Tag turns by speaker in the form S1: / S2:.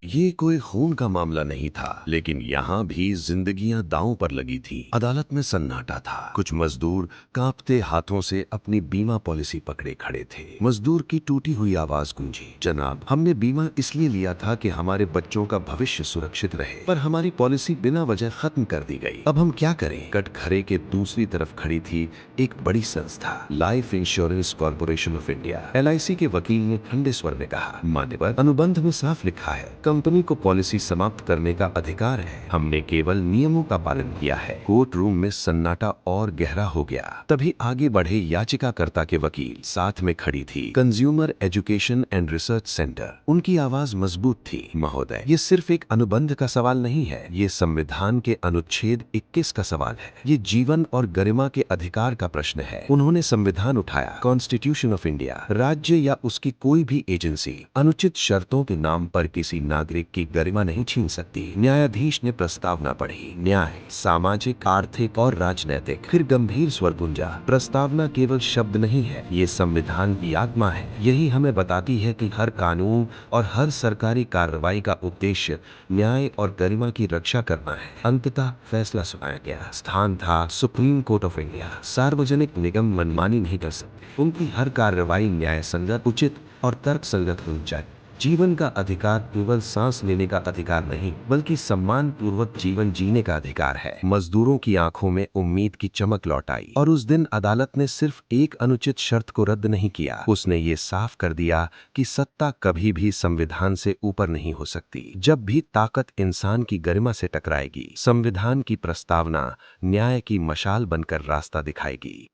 S1: ये कोई खून का मामला नहीं था, लेकिन यहाँ भी जिंदगियां दांव पर लगी थी। अदालत में सन्नाटा था। कुछ मजदूर कांपते हाथों से अपनी बीमा पॉलिसी पकड़े खड़े थे। मजदूर की टूटी हुई आवाज गूंजी, जनाब, हमने बीमा इसलिए लिया था कि हमारे बच्चों का भविष्य सुरक्षित रहे, पर हमारी पॉलिसी बिना वजह खत्म कर दी गई। अब हम क्या करें? कटघरे के दूसरी तरफ खड़ी थी एक बड़ी संस्था, life insurance corporation of India. LIC के वकील ने ठंडे स्वर में कहा, मान्यवर, अनुबंध में साफ लिखा है, कंपनी को पॉलिसी समाप्त करने का अधिकार है। हमने केवल नियमों का पालन किया है। कोर्ट रूम में सन्नाटा और गहरा हो गया। तभी आगे बढ़े याचिकाकर्ता के वकील। साथ में खड़ी थी consumer education and research centre. उनकी आवाज मजबूत थी। महोदय, ये सिर्फ एक अनुबंध का सवाल नहीं है, ये संविधान के अनुच्छेद 21 का सवाल है। ये जीवन और गरिमा के अधिकार का प्रश्न है। उन्होंने संविधान उठाया। Constitution of India. राज्य या उसकी कोई भी एजेंसी अनुचित शर्तों के नाम पर किसी नागरिक की गरिमा नहीं छीन सकती। न्यायाधीश ने प्रस्तावना पढ़ी। न्याय, सामाजिक, आर्थिक और राजनैतिक। फिर गंभीर स्वर गूंजा, प्रस्तावना केवल शब्द नहीं है, ये संविधान की आत्मा है। यही हमें बताती है कि हर कानून और हर सरकारी कार्रवाई का उद्देश्य न्याय और गरिमा की रक्षा करना है। अंततः फैसला सुनाया गया। स्थान था सुप्रीम कोर्ट ऑफ इंडिया। सार्वजनिक निगम मनमानी नहीं कर सकते। उनकी हर कार्रवाई न्याय संगत, उचित और तर्क संगत होनी चाहिए। जीवन का अधिकार केवल सांस लेने का अधिकार नहीं, बल्कि सम्मान पूर्वक जीवन जीने का अधिकार है। मजदूरों की आंखों में उम्मीद की चमक लौट आई और उस दिन अदालत ने सिर्फ एक अनुचित शर्त को रद्द नहीं किया, उसने ये साफ कर दिया कि सत्ता कभी भी संविधान से ऊपर नहीं हो सकती। जब भी ताकत इंसान की गरिमा से टकराएगी, संविधान की प्रस्तावना न्याय की मशाल बनकर रास्ता दिखाएगी।